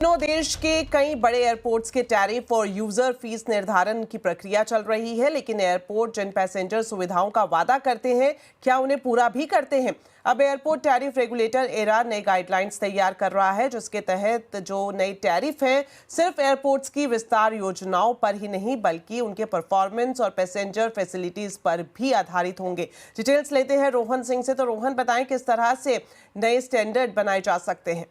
दोनों देश के कई बड़े एयरपोर्ट्स के टैरिफ और यूजर फीस निर्धारण की प्रक्रिया चल रही है, लेकिन एयरपोर्ट जिन पैसेंजर सुविधाओं का वादा करते हैं, क्या उन्हें पूरा भी करते हैं? अब एयरपोर्ट टैरिफ रेगुलेटर एरा नए गाइडलाइंस तैयार कर रहा है, जिसके तहत जो नई टैरिफ है सिर्फ एयरपोर्ट्स की विस्तार योजनाओं पर ही नहीं बल्कि उनके परफॉर्मेंस और पैसेंजर फैसिलिटीज पर भी आधारित होंगे। डिटेल्स लेते हैं रोहन सिंह से। तो रोहन, बताएं किस तरह से नए स्टैंडर्ड बनाए जा सकते हैं?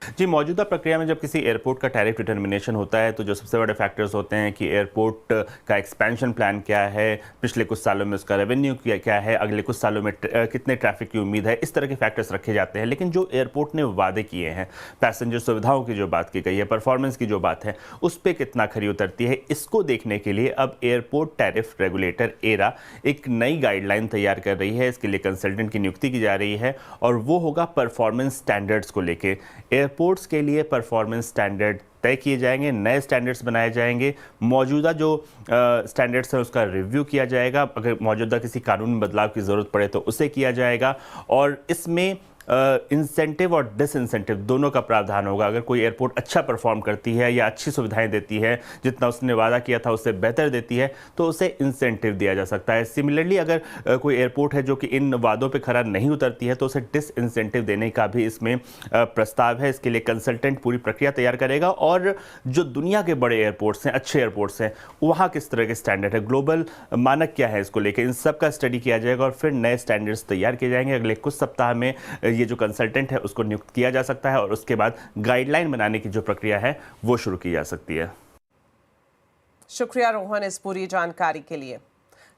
जी, मौजूदा प्रक्रिया में जब किसी एयरपोर्ट का टैरिफ डिटर्मिनेशन होता है तो जो सबसे बड़े फैक्टर्स होते हैं कि एयरपोर्ट का एक्सपेंशन प्लान क्या है, पिछले कुछ सालों में उसका रेवेन्यू क्या है, अगले कुछ सालों में कितने ट्रैफिक की उम्मीद है, इस तरह के फैक्टर्स रखे जाते हैं। लेकिन जो एयरपोर्ट ने वादे किए हैं, पैसेंजर सुविधाओं की जो बात की गई है, परफॉर्मेंस की जो बात है, उस पर कितना खरी उतरती है, इसको देखने के लिए अब एयरपोर्ट टैरिफ रेगुलेटर एरा एक नई गाइडलाइन तैयार कर रही है। इसके लिए कंसल्टेंट की नियुक्ति की जा रही है और वो होगा परफॉर्मेंस स्टैंडर्ड्स को लेके। एयरपोर्ट्स के लिए परफॉर्मेंस स्टैंडर्ड तय किए जाएंगे, नए स्टैंडर्ड्स बनाए जाएंगे, मौजूदा जो स्टैंडर्ड्स है उसका रिव्यू किया जाएगा, अगर मौजूदा किसी कानून में बदलाव की ज़रूरत पड़े तो उसे किया जाएगा और इसमें इंसेंटिव और डिसइंसेंटिव दोनों का प्रावधान होगा। अगर कोई एयरपोर्ट अच्छा परफॉर्म करती है या अच्छी सुविधाएं देती है, जितना उसने वादा किया था उससे बेहतर देती है, तो उसे इंसेंटिव दिया जा सकता है। सिमिलरली अगर कोई एयरपोर्ट है जो कि इन वादों पे खरा नहीं उतरती है तो उसे डिसइंसेंटिव देने का भी इसमें प्रस्ताव है। इसके लिए कंसल्टेंट पूरी प्रक्रिया तैयार करेगा और जो दुनिया के बड़े एयरपोर्ट्स हैं, अच्छे एयरपोर्ट्स हैं, वहाँ किस तरह के स्टैंडर्ड है, ग्लोबल मानक क्या है, इसको लेकर इन सब का स्टडी किया जाएगा और फिर नए स्टैंडर्ड्स तैयार किए जाएंगे। अगले कुछ सप्ताह में ये जो कंसल्टेंट है उसको नियुक्त किया जा सकता है और उसके बाद गाइडलाइन बनाने की जो प्रक्रिया है वो शुरू की जा सकती है। शुक्रिया रोहन इस पूरी जानकारी के लिए।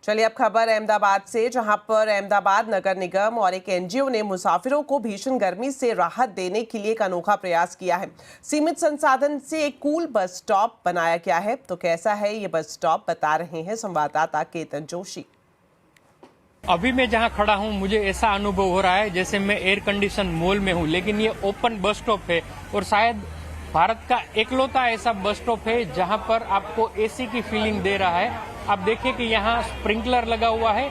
चलिए अब खबर अहमदाबाद से, जहां पर अहमदाबाद नगर निगम और एक एनजीओ ने मुसाफिरों को भीषण गर्मी से राहत देने के लिए एक अनोखा प्रयास किया है। सीमित संसाधन से एक कूल बस स्टॉप बनाया गया है। तो कैसा है ये बस स्टॉप, बता रहे हैं संवाददाता केतन जोशी। अभी मैं जहां खड़ा हूं मुझे ऐसा अनुभव हो रहा है जैसे मैं एयर कंडीशन मॉल में हूं, लेकिन ये ओपन बस स्टॉप है और शायद भारत का एकलौता ऐसा बस स्टॉप है जहां पर आपको एसी की फीलिंग दे रहा है। आप देखिए कि यहाँ स्प्रिंकलर लगा हुआ है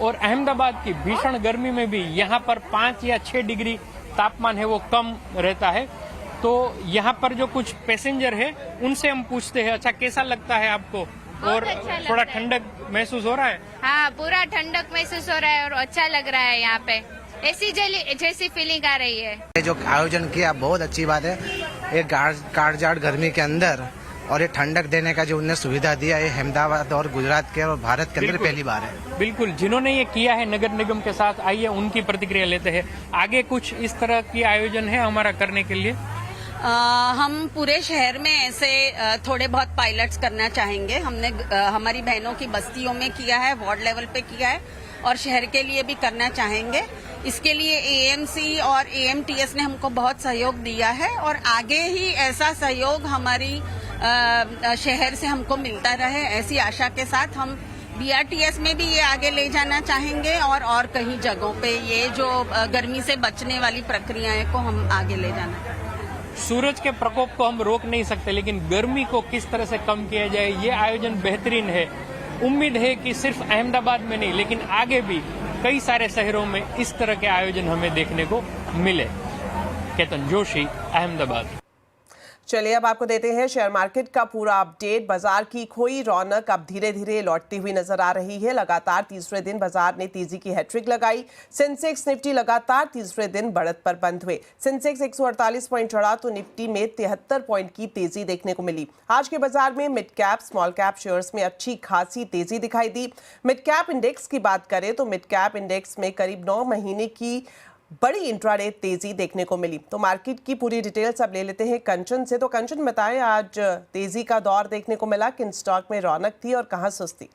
और अहमदाबाद की भीषण गर्मी में भी यहाँ पर 5 या 6 डिग्री तापमान है वो कम रहता है। तो यहाँ पर जो कुछ पैसेंजर है उनसे हम पूछते हैं, अच्छा कैसा लगता है आपको और अच्छा थोड़ा ठंडक महसूस हो रहा है? हाँ, पूरा ठंडक महसूस हो रहा है और अच्छा लग रहा है। यहाँ पे ऐसी जैसी फीलिंग आ रही है। जो आयोजन किया बहुत अच्छी बात है। ये काटजाट गर्मी के अंदर और ये ठंडक देने का जो उन्हें सुविधा दिया, ये अहमदाबाद और गुजरात के और भारत के अंदर पहली बार है। बिल्कुल, जिन्होंने ये किया है नगर निगम के साथ, आइए उनकी प्रतिक्रिया लेते हैं। आगे कुछ इस तरह की आयोजन है हमारा करने के लिए? हम पूरे शहर में ऐसे थोड़े बहुत पायलट्स करना चाहेंगे। हमने हमारी बहनों की बस्तियों में किया है, वार्ड लेवल पे किया है और शहर के लिए भी करना चाहेंगे। इसके लिए एएमसी और एएमटीएस ने हमको बहुत सहयोग दिया है और आगे ही ऐसा सहयोग हमारी शहर से हमको मिलता रहे, ऐसी आशा के साथ हम बीआरटीएस में भी ये आगे ले जाना चाहेंगे और कहीं जगहों पे ये जो गर्मी से बचने वाली प्रक्रियाएं को हम आगे ले जाना चाहेंगे। सूरज के प्रकोप को हम रोक नहीं सकते, लेकिन गर्मी को किस तरह से कम किया जाए, ये आयोजन बेहतरीन है। उम्मीद है कि सिर्फ अहमदाबाद में नहीं लेकिन आगे भी कई सारे शहरों में इस तरह के आयोजन हमें देखने को मिले। केतन जोशी, अहमदाबाद। चलिए अब आपको देते हैं शेयर मार्केट का पूरा अपडेट। बाजार की खोई रौनक अब धीरे धीरे लौटती हुई नजर आ रही है। लगातार तीसरे दिन बाजार ने तेजी की हैट्रिक लगाई। सेंसेक्स निफ्टी लगातार तीसरे दिन बढ़त पर बंद हुए। सेंसेक्स 148 पॉइंट चढ़ा तो निफ्टी में 73 पॉइंट की तेजी देखने को मिली। आज के बाजार में mid cap small cap shares में अच्छी खासी तेजी दिखाई दी। मिड कैप इंडेक्स की बात करें तो मिड कैप इंडेक्स में करीब 9 महीने की बड़ी इंट्राडे तेजी देखने को मिली। तो मार्केट की पूरी डिटेल्स अब ले लेते हैं कंचन से। तो कंचन, बताएं आज तेजी का दौर देखने को मिला, किन स्टॉक में रौनक थी और कहां सुस्ती?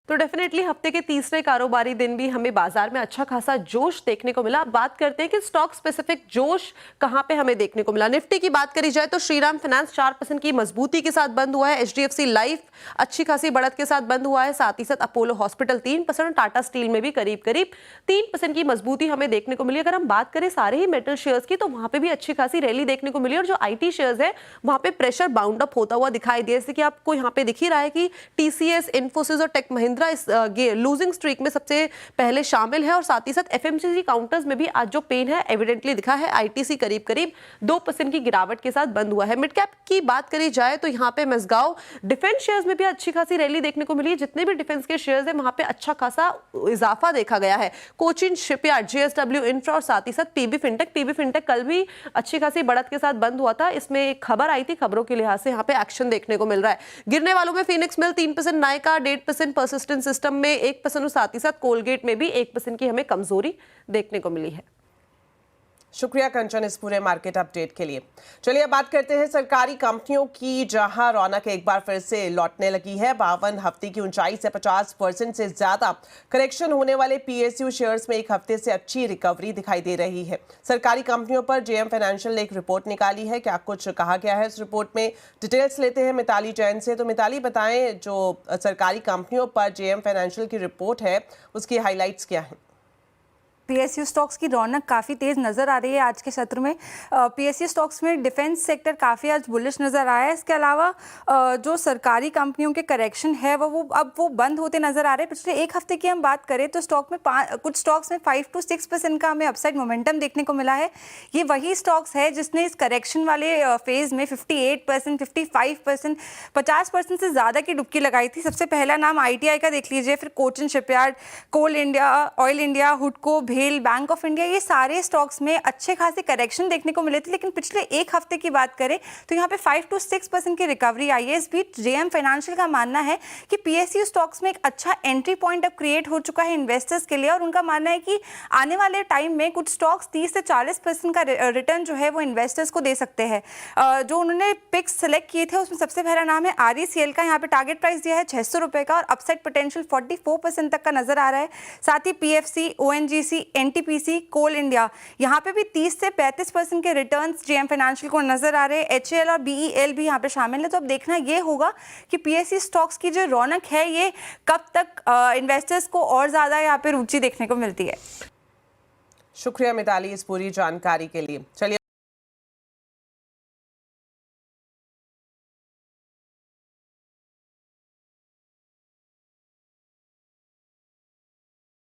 तो डेफिनेटली हफ्ते के तीसरे कारोबारी दिन भी हमें बाजार में अच्छा खासा जोश देखने को मिला। अब बात करते हैं कि स्टॉक स्पेसिफिक जोश कहां पे हमें देखने को मिला। निफ्टी की बात करी जाए तो श्रीराम फाइनेंस 4% की मजबूती के साथ बंद हुआ है। एचडीएफसी लाइफ अच्छी खासी बढ़त के साथ बंद हुआ है। साथ ही साथ अपोलो हॉस्पिटल 3%, टाटा स्टील में भी करीब करीब 3% की मजबूती हमें देखने को मिली। अगर हम बात करें सारे ही मेटल शेयर्स की तो वहां पे भी अच्छी खासी रैली देखने को मिली और जो आईटी शेयर्स है वहां पे प्रेशर बाउंड अप होता हुआ दिखाई दिया। जैसे कि आपको यहाँ पे दिख ही रहा है कि टीसीएस, इन्फोसिस और टेक महिंद्रा महिंद्रा इस लूजिंग स्ट्रीक में सबसे पहले शामिल है और साथ ही साथ एफएमसीजी काउंटर्स में भी आज जो पेन है एविडेंटली दिखा है। आईटीसी करीब करीब 2% की गिरावट के साथ बंद हुआ है। मिड कैप की बात करी जाए तो यहाँ पे मसगांव डिफेंस शेयर्स में भी अच्छी खासी रैली देखने को मिली है। जितने भी डिफेंस के शेयर्स हैं वहां पे अच्छा खासा इजाफा देखा गया है। कोचिन शिपयार्ड, जेएसडब्ल्यू इंफ्रा और साथ ही साथ पीबी फिनटेक कल भी अच्छी खासी बढ़त के साथ बंद हुआ था। इसमें एक खबर आई थी, खबरों के लिहाज से यहाँ पे एक्शन देखने को मिल रहा है। गिरने वालों में फिनिक्स मिल 3%, नायका 1.5%, परसिस्टेंट सिस्टम में 1% और साथ ही साथ कोलगेट में भी 1% की हमें कमजोरी देखने को मिली है। शुक्रिया कंचन इस पूरे मार्केट अपडेट के लिए। चलिए अब बात करते हैं सरकारी कंपनियों की, जहां रौनक एक बार फिर से लौटने लगी है। 52 हफ्ते की ऊंचाई से 50% से ज्यादा करेक्शन होने वाले पीएसयू शेयर्स में एक हफ्ते से अच्छी रिकवरी दिखाई दे रही है। सरकारी कंपनियों पर जेएम फाइनेंशियल ने एक रिपोर्ट निकाली है। क्या कुछ कहा गया है इस रिपोर्ट में, डिटेल्स लेते हैं मिताली जैन से। तो मिताली बताएं, जो सरकारी कंपनियों पर जेएम फाइनेंशियल की रिपोर्ट है उसकी हाईलाइट्स क्या है? पीएसयू स्टॉक्स की रौनक काफ़ी तेज़ नज़र आ रही है आज के सत्र में। पीएसयू स्टॉक्स में डिफेंस सेक्टर काफ़ी आज बुलिश नज़र आया है। इसके अलावा जो सरकारी कंपनियों के करेक्शन है वो बंद होते नज़र आ रहे हैं। पिछले एक हफ्ते की हम बात करें तो स्टॉक में कुछ स्टॉक्स में 5 to 6% का हमें अपसाइड मोमेंटम देखने को मिला है। ये वही स्टॉक्स है जिसने इस करेक्शन वाले फेज़ में 58%, 55%, 50% से ज़्यादा की डुबकी लगाई थी। सबसे पहला नाम ITI का देख लीजिए, फिर Cochin shipyard, Coal India, Oil India, हुडको, बैंक ऑफ इंडिया, ये सारे स्टॉक्स में अच्छे खासे करेक्शन देखने को मिले थे। लेकिन पिछले एक हफ्ते की बात करें तो यहाँ पे 5 to 6% की रिकवरी आई है। इस बीच जेएम फाइनेंशियल का मानना है कि पीएसयू स्टॉक्स में एक अच्छा एंट्री पॉइंट अब क्रिएट हो चुका है इन्वेस्टर्स के लिए और उनका मानना है कि आने वाले टाइम में कुछ स्टॉक्स 30 से 40% का रिटर्न जो है वो इन्वेस्टर्स को दे सकते हैं। जो उन्होंने पिक्स सेलेक्ट किए थे उसमें सबसे पहला नाम है RECL का। यहाँ पे टारगेट प्राइस दिया है 600 रुपये का और अपसाइड पोटेंशियल 44% तक का नजर आ रहा है। साथ ही PFC, ONGC, NTPC, कोल इंडिया, यहाँ पे भी 30 से 35% के रिटर्न्स जेएम फाइनेंशियल को नजर आ रहे हैं। HAL और BEL भी यहाँ पे शामिल है। तो अब देखना ये होगा कि पीएसयू स्टॉक्स की जो रौनक है ये कब तक इन्वेस्टर्स को और ज्यादा यहाँ पे रुचि देखने को मिलती है। शुक्रिया मिताली इस पूरी जानकारी के लिए। चलिए